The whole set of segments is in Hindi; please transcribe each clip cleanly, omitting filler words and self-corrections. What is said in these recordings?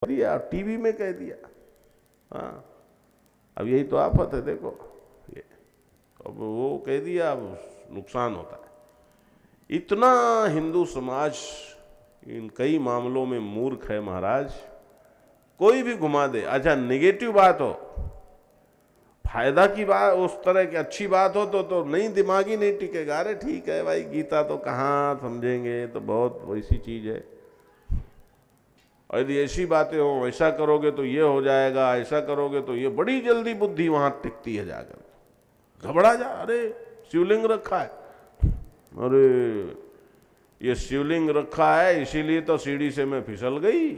दिया, टीवी में कह दिया। हाँ, अब यही तो आफत है, देखो ये, अब वो कह दिया, अब नुकसान होता है। इतना हिंदू समाज इन कई मामलों में मूर्ख है महाराज। कोई भी घुमा दे, अच्छा नेगेटिव बात हो, फायदा की बात, उस तरह की अच्छी बात हो तो नहीं, दिमाग ही नहीं टिकेगा। अरे ठीक है भाई, गीता तो कहाँ समझेंगे, तो बहुत वैसी चीज है। और यदि ऐसी बातें हो, ऐसा करोगे तो ये हो जाएगा, ऐसा करोगे तो ये, बड़ी जल्दी बुद्धि वहां टिकती है, जाकर घबरा जा। अरे शिवलिंग रखा है, अरे ये शिवलिंग रखा है इसीलिए तो सीढ़ी से मैं फिसल गई,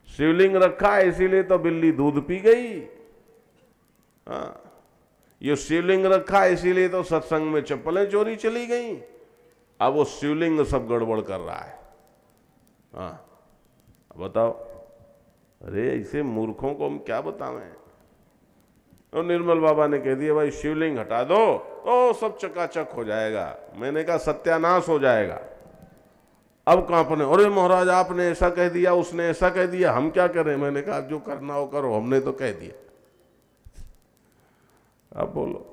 शिवलिंग रखा है इसीलिए तो बिल्ली दूध पी गई। हाँ, ये शिवलिंग रखा है इसीलिए तो सत्संग में चप्पलें चोरी चली गई। अब वो शिवलिंग सब गड़बड़ कर रहा है। हाँ बताओ, अरे ऐसे मूर्खों को हम क्या बतावें। तो निर्मल बाबा ने कह दिया भाई शिवलिंग हटा दो तो सब चकाचक हो जाएगा। मैंने कहा सत्यानाश हो जाएगा। अब कहां पर, अरे महाराज आपने ऐसा कह दिया, उसने ऐसा कह दिया, हम क्या करें। मैंने कहा जो करना हो करो, हमने तो कह दिया, अब बोलो।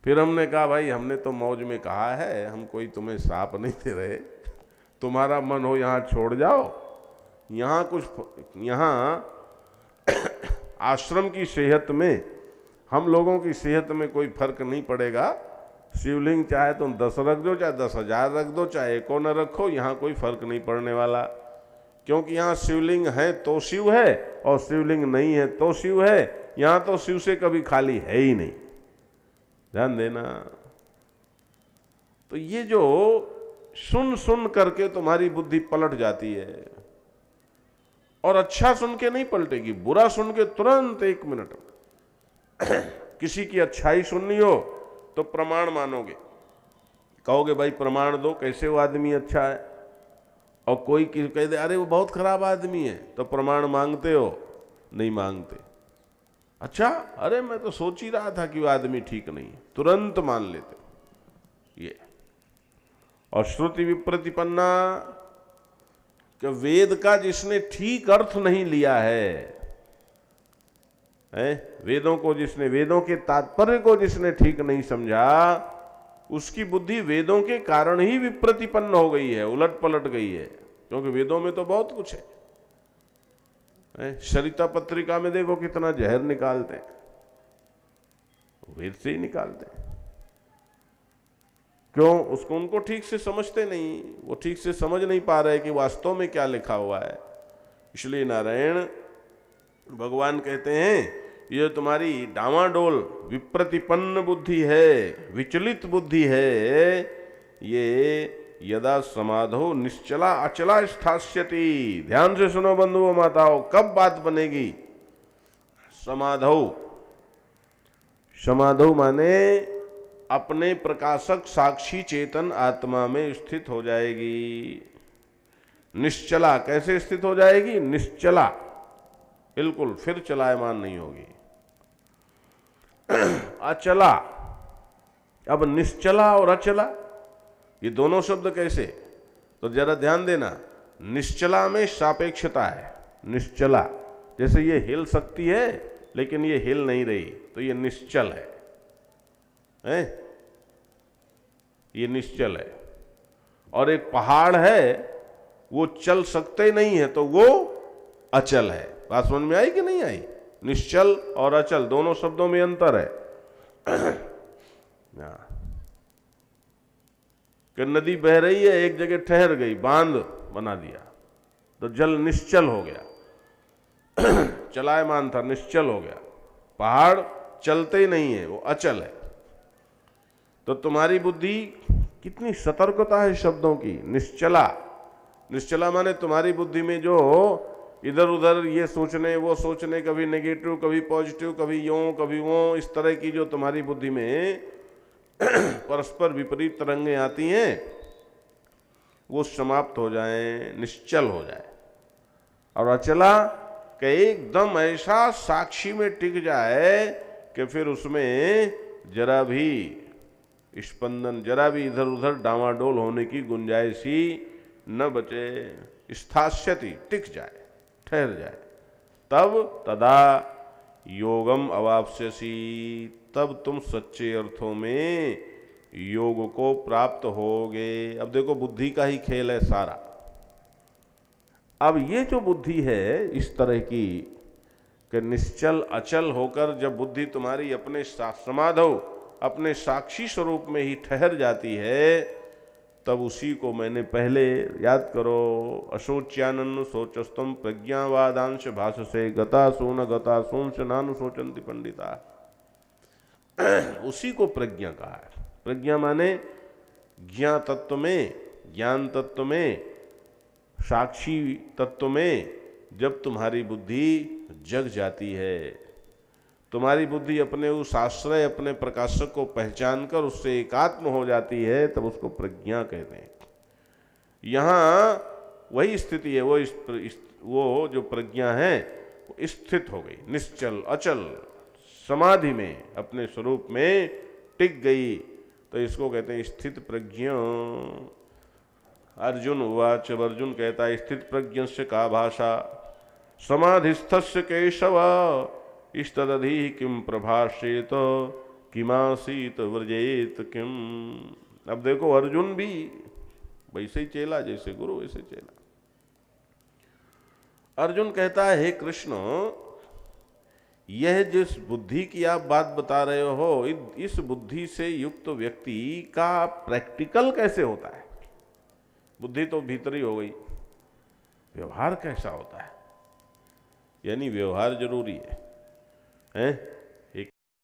फिर हमने कहा भाई हमने तो मौज में कहा है, हम कोई तुम्हें श्राप नहीं दे रहे, तुम्हारा मन हो यहां छोड़ जाओ। यहां कुछ, यहां आश्रम की सेहत में, हम लोगों की सेहत में कोई फर्क नहीं पड़ेगा। शिवलिंग चाहे तुम 10 रख दो, चाहे 10,000 रख दो, चाहे एको न रखो, यहां कोई फर्क नहीं पड़ने वाला। क्योंकि यहां शिवलिंग है तो शिव है, और शिवलिंग नहीं है तो शिव है। यहां तो शिव से कभी खाली है ही नहीं, ध्यान देना। तो ये जो सुन सुन करके तुम्हारी बुद्धि पलट जाती है, और अच्छा सुन के नहीं पलटेगी, बुरा सुन के तुरंत 1 मिनट किसी की अच्छाई सुननी हो तो प्रमाण मानोगे, कहोगे भाई प्रमाण दो कैसे वो आदमी अच्छा है। और कोई कह दे अरे वो बहुत खराब आदमी है, तो प्रमाण मांगते हो, नहीं मांगते। अच्छा, अरे मैं तो सोच ही रहा था कि वो आदमी ठीक नहीं है, तुरंत मान लेते हो ये। और श्रुति विप्रतिपन्ना, कि वेद का जिसने ठीक अर्थ नहीं लिया है, वेदों को जिसने, वेदों के तात्पर्य को जिसने ठीक नहीं समझा, उसकी बुद्धि वेदों के कारण ही विप्रतिपन्न हो गई है, उलट पलट गई है। क्योंकि वेदों में तो बहुत कुछ है। सरिता पत्रिका में देखो कितना जहर निकालते हैं, वेद से ही निकालते हैं। क्यों? उसको उनको ठीक से समझते नहीं, वो ठीक से समझ नहीं पा रहे कि वास्तव में क्या लिखा हुआ है। इसलिए नारायण भगवान कहते हैं ये तुम्हारी डामाडोल विप्रतिपन्न बुद्धि है, विचलित बुद्धि है, ये यदा समाधो निश्चला अचला स्थास्यति। ध्यान से सुनो बंधुओं माताओं, कब बात बनेगी? समाधो, समाधो माने अपने प्रकाशक साक्षी चेतन आत्मा में स्थित हो जाएगी। निश्चला कैसे स्थित हो जाएगी? निश्चला, बिल्कुल फिर चलायमान नहीं होगी। अचला, अब निश्चला और अचला ये दोनों शब्द कैसे? तो जरा ध्यान देना, निश्चला में सापेक्षता है। निश्चला जैसे ये हिल सकती है लेकिन ये हिल नहीं रही, तो ये निश्चल है, ये निश्चल है। और एक पहाड़ है, वो चल सकते नहीं है, तो वो अचल है। बात समझ में आई कि नहीं आई? निश्चल और अचल दोनों शब्दों में अंतर है। कि नदी बह रही है, एक जगह ठहर गई, बांध बना दिया तो जल निश्चल हो गया, चलायमान था, निश्चल हो गया। पहाड़ चलते ही नहीं है, वो अचल है। तो तुम्हारी बुद्धि कितनी सतर्कता है शब्दों की। निश्चला, निश्चला माने तुम्हारी बुद्धि में जो इधर उधर ये सोचने वो सोचने, कभी नेगेटिव कभी पॉजिटिव, कभी यूं कभी वो, इस तरह की जो तुम्हारी बुद्धि में परस्पर विपरीत तरंगें आती हैं, वो समाप्त हो जाएं, निश्चल हो जाए। और अचला कि एकदम ऐसा साक्षी में टिक जाए कि फिर उसमें जरा भी स्पंदन, जरा भी इधर उधर डामाडोल होने की गुंजाइश ही न बचे, स्थास्यति टिक जाए, ठहर जाए, तब तदा योगम अवाप्स्यसि, तब तुम सच्चे अर्थों में योग को प्राप्त होगे। अब देखो बुद्धि का ही खेल है सारा। अब ये जो बुद्धि है इस तरह की कि निश्चल अचल होकर जब बुद्धि तुम्हारी अपने समाधौ अपने साक्षी स्वरूप में ही ठहर जाती है, तब उसी को मैंने पहले याद करो, अशोच्यानन्न शोचस्तम प्रज्ञावादांश भाषसे गता सून से नानु शोचंति पंडिता। उसी को प्रज्ञा कहा है। प्रज्ञा माने ज्ञान तत्व में, ज्ञान तत्व में, साक्षी तत्व में जब तुम्हारी बुद्धि जग जाती है, तुम्हारी बुद्धि अपने उस आश्रय, अपने प्रकाशक को पहचान कर उससे एकात्म हो जाती है, तब उसको प्रज्ञा कहते हैं। यहाँ वही स्थिति है, वो जो प्रज्ञा है वो स्थित हो गई, निश्चल अचल समाधि में अपने स्वरूप में टिक गई, तो इसको कहते हैं स्थित प्रज्ञा। अर्जुन उवाच, अर्जुन कहता है स्थित प्रज्ञस्य का भाषा समाधिस्थस्य केशव इष्टदधि किम प्रभाषेत किमासीत व्रजेत किम। अब देखो अर्जुन भी वैसे ही चेला, जैसे गुरु वैसे चेला। अर्जुन कहता है हे कृष्ण, यह जिस बुद्धि की आप बात बता रहे हो, इस बुद्धि से युक्त व्यक्ति का प्रैक्टिकल कैसे होता है? बुद्धि तो भीतरी हो गई, व्यवहार कैसा होता है? यानी व्यवहार जरूरी है, हैं?